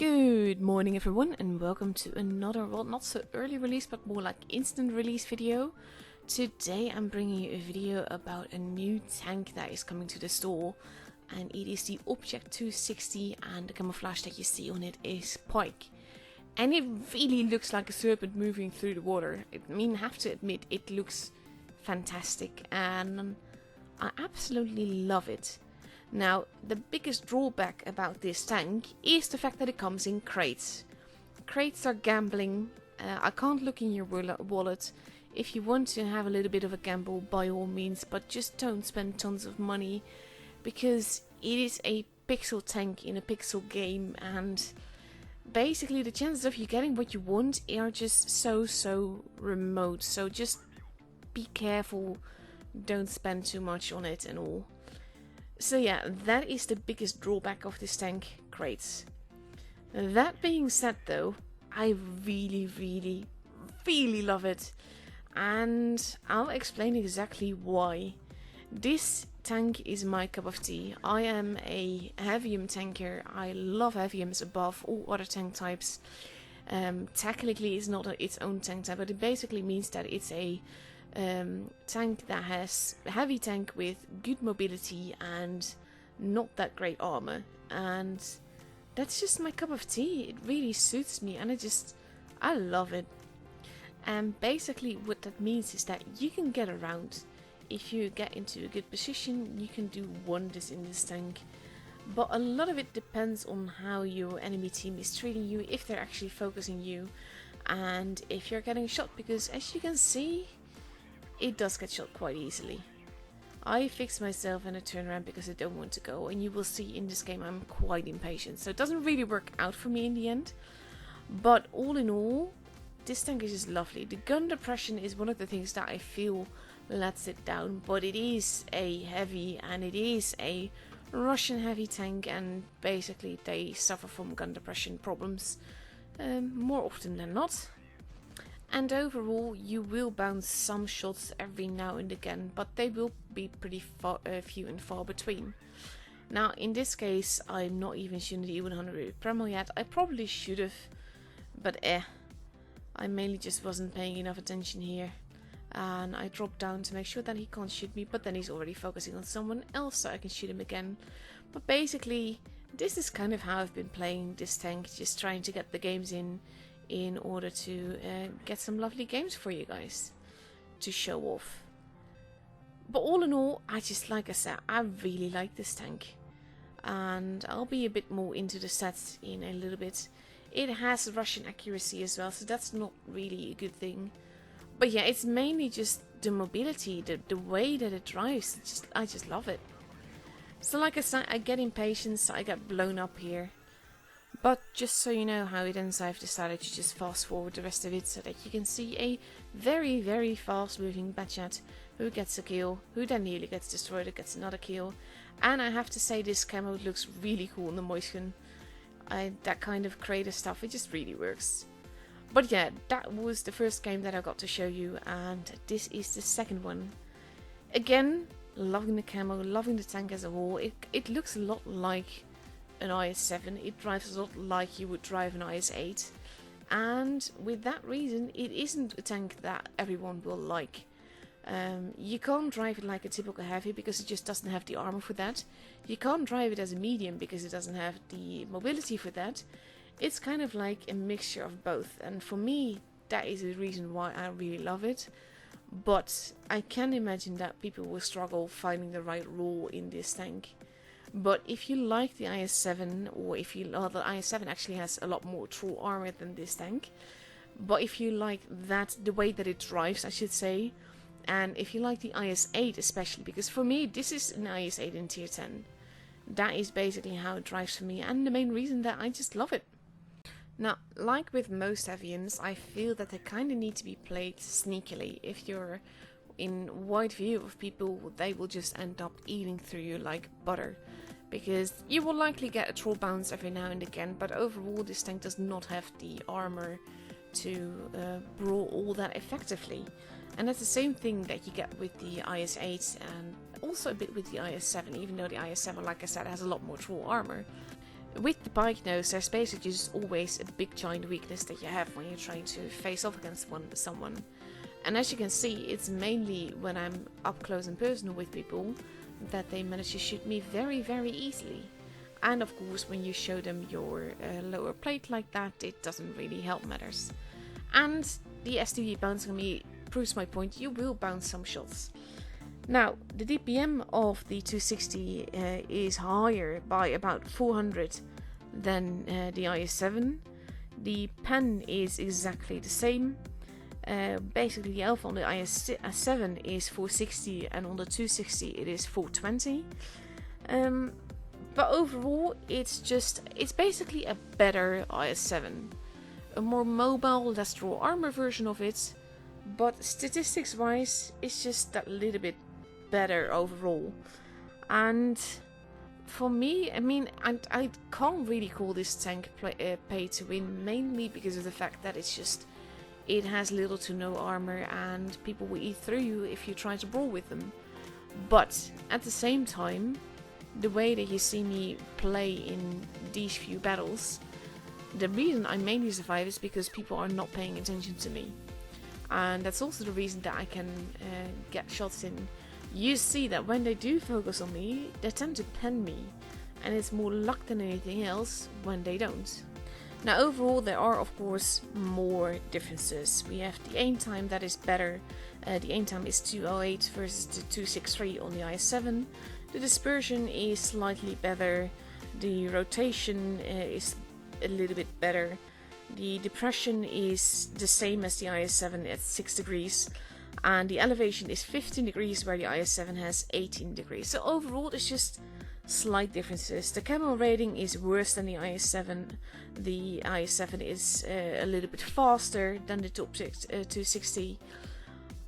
Good morning everyone and welcome to another, well, not so early release but more like instant release video. Today I'm bringing you a video about a new tank that is coming to the store, and it is the Object 260, and the camouflage that you see on it is Pike. And it really looks like a serpent moving through the water. I mean, I have to admit, it looks fantastic and I absolutely love it. Now, the biggest drawback about this tank is the fact that it comes in crates. Crates are gambling. I can't look in your wallet. If you want to have a little bit of a gamble, by all means, but just don't spend tons of money, because it is a pixel tank in a pixel game, and basically the chances of you getting what you want are just so remote. So just be careful, don't spend too much on it and all. So yeah, that is the biggest drawback of this tank, crates. That being said though, I really love it, and I'll explain exactly why. This tank is my cup of tea. I am a Heavium tanker. I love Heaviums above all other tank types. Technically it's not its own tank type, but it basically means that it's a tank that has a heavy tank with good mobility and not that great armor, and that's just my cup of tea. It really suits me and I love it. And basically what that means is that you can get around. If you get into a good position, you can do wonders in this tank, but a lot of it depends on how your enemy team is treating you, if they're actually focusing you, and if you're getting shot, because as you can see, it does get shot quite easily. I fixed myself in a turnaround because I don't want to go, and you will see in this game I'm quite impatient, so it doesn't really work out for me in the end. But all in all, this tank is just lovely. The gun depression is one of the things that I feel lets it down, but it is a heavy, and it is a Russian heavy tank, and basically they suffer from gun depression problems more often than not. And overall, you will bounce some shots every now and again, but they will be pretty few and far between. Now, in this case, I'm not even shooting the E100 with Premo yet. I probably should have, but I mainly just wasn't paying enough attention here. And I dropped down to make sure that he can't shoot me, but then he's already focusing on someone else, so I can shoot him again. But basically, this is kind of how I've been playing this tank, just trying to get the games in order to get some lovely games for you guys to show off. But all in all, like I said, I really like this tank, and I'll be a bit more into the stats in a little bit. It has Russian accuracy as well, so that's not really a good thing. But yeah, it's mainly just the mobility, the way that it drives. I just love it. So like I said, I get impatient, so I get blown up here. But just so you know how it ends, I've decided to just fast forward the rest of it so that you can see a very fast moving Batchat who gets a kill, who then nearly gets destroyed, who gets another kill. And I have to say, this camo looks really cool in the motion. That kind of creative stuff, it just really works. But yeah, that was the first game that I got to show you, and this is the second one. Again, loving the camo, loving the tank as a whole. It looks a lot like an IS-7, it drives a lot like you would drive an IS-8, and with that reason it isn't a tank that everyone will like. You can't drive it like a typical heavy because it just doesn't have the armor for that. You can't drive it as a medium because it doesn't have the mobility for that. It's kind of like a mixture of both, and for me that is the reason why I really love it. But I can imagine that people will struggle finding the right role in this tank. But if you like the IS-7, or if you the IS-7 actually has a lot more true armor than this tank, but if you like that, the way that it drives, I should say, and if you like the IS-8 especially, because for me this is an IS-8 in tier 10, that is basically how it drives for me, and the main reason that I just love it. Now, like with most Heaviums, I feel that they kind of need to be played sneakily. If you're in wide view of people, they will just end up eating through you like butter, because you will likely get a troll bounce every now and again, but overall this tank does not have the armor to brawl all that effectively. And that's the same thing that you get with the IS-8 and also a bit with the IS-7, even though the IS-7, like I said, has a lot more troll armor. With the pike nose, there's basically just always a big giant weakness that you have when you're trying to face off against someone. And as you can see, it's mainly when I'm up close and personal with people that they manage to shoot me very, very easily. And of course, when you show them your lower plate like that, it doesn't really help matters. And the STV bouncing on me proves my point, you will bounce some shots. Now, the DPM of the 260 is higher by about 400 than the IS-7. The pen is exactly the same. Basically, the alpha on the IS-7 is 460 and on the 260 it is 420. But overall, it's basically a better IS-7. A more mobile, less raw armor version of it. But statistics wise, it's just that little bit better overall. And for me, I mean, I can't really call this tank pay to win, mainly because of the fact that it has little to no armor and people will eat through you if you try to brawl with them. But at the same time, the way that you see me play in these few battles, the reason I mainly survive is because people are not paying attention to me. And that's also the reason that I can get shots in. You see that when they do focus on me, they tend to pen me. And it's more luck than anything else when they don't. Now overall, there are of course more differences. We have the aim time that is better. The aim time is 208 versus the 263 on the IS-7. The dispersion is slightly better. The rotation is a little bit better. The depression is the same as the IS-7 at 6 degrees. And the elevation is 15 degrees where the IS-7 has 18 degrees. So overall, it's just slight differences. The camo rating is worse than the IS-7. The IS-7 is a little bit faster than the top 260.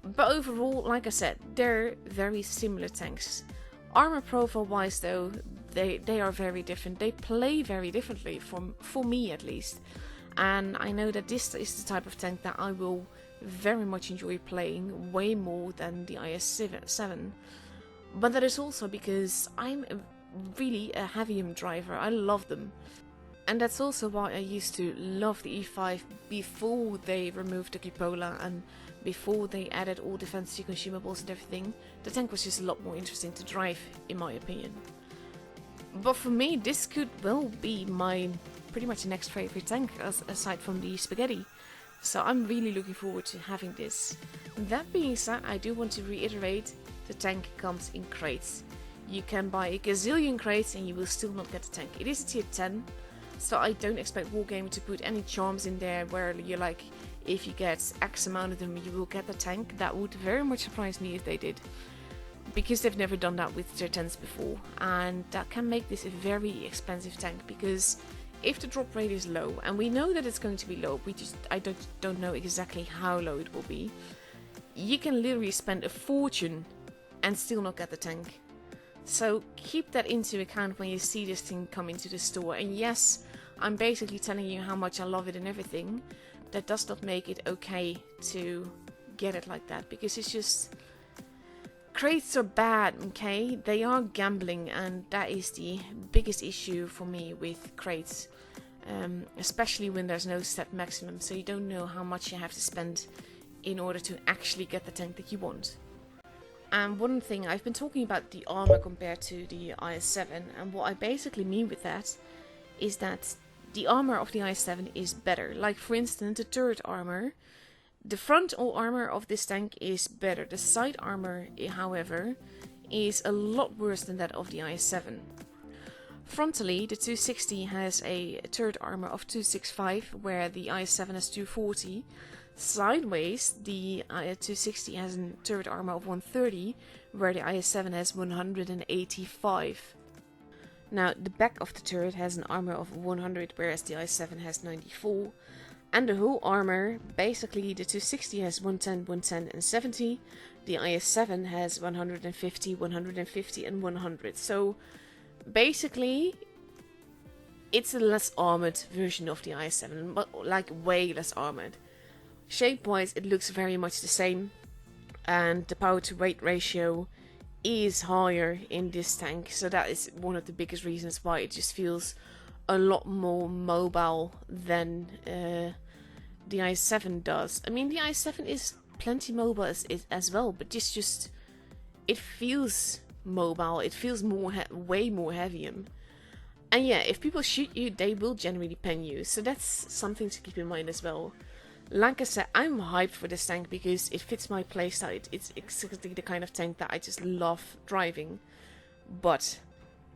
But overall, like I said, they're very similar tanks. Armor profile wise though, they are very different. They play very differently, for me at least. And I know that this is the type of tank that I will very much enjoy playing, way more than the IS-7. But that is also because I'm really a Heavium driver. I love them. And that's also why I used to love the E5 before they removed the cupola and before they added all the fancy consumables and everything. The tank was just a lot more interesting to drive, in my opinion. But for me, this could well be my pretty much next favorite tank, aside from the spaghetti. So I'm really looking forward to having this. That being said, I do want to reiterate, the tank comes in crates. You can buy a gazillion crates and you will still not get the tank. It is a tier 10, so I don't expect Wargaming to put any charms in there where you're like, if you get X amount of them you will get the tank. That would very much surprise me if they did. Because they've never done that with tier 10s before. And that can make this a very expensive tank, because if the drop rate is low, and we know that it's going to be low, I don't know exactly how low it will be, you can literally spend a fortune and still not get the tank. So keep that into account when you see this thing come into the store. And yes, I'm basically telling you how much I love it and everything. That does not make it okay to get it like that, because it's just... Crates are bad, okay? They are gambling, and that is the biggest issue for me with crates. Especially when there's no set maximum, so you don't know how much you have to spend in order to actually get the tank that you want. And one thing, I've been talking about the armor compared to the IS-7, and what I basically mean with that is that the armor of the IS-7 is better. Like for instance, the turret armor. The front armor of this tank is better. The side armor, however, is a lot worse than that of the IS-7. Frontally, the 260 has a turret armor of 265, where the IS-7 has 240. Sideways, the 260 has a turret armor of 130, where the IS-7 has 185. Now, the back of the turret has an armor of 100, whereas the IS-7 has 94. And the whole armor, basically the 260 has 110, 110 and 70. The IS-7 has 150, 150 and 100. So basically it's a less armored version of the IS-7, but like way less armored. Shape wise it looks very much the same, and the power to weight ratio is higher in this tank. So that is one of the biggest reasons why it just feels a lot more mobile than the i7 does. I mean, the i7 is plenty mobile as well, but it's just, it feels mobile. It feels way more Heavium. And yeah, if people shoot you, they will generally pen you. So that's something to keep in mind as well. Like I said, I'm hyped for this tank because it fits my playstyle. It's exactly the kind of tank that I just love driving. But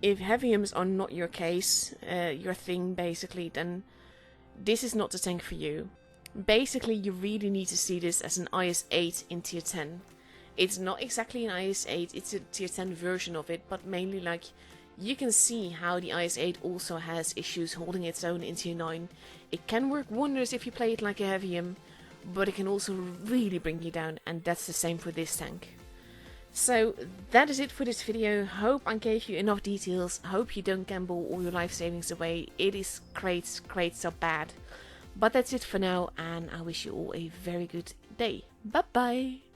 if Heaviums are not your case, your thing basically, then this is not the tank for you. Basically, you really need to see this as an IS-8 in tier 10. It's not exactly an IS-8, it's a tier 10 version of it, but mainly like, you can see how the IS-8 also has issues holding its own in tier 9. It can work wonders if you play it like a Heavium, but it can also really bring you down, and that's the same for this tank. So that is it for this video. Hope I gave you enough details. Hope you don't gamble all your life savings away. It is crates are bad. But that's it for now, and I wish you all a very good day. Bye bye!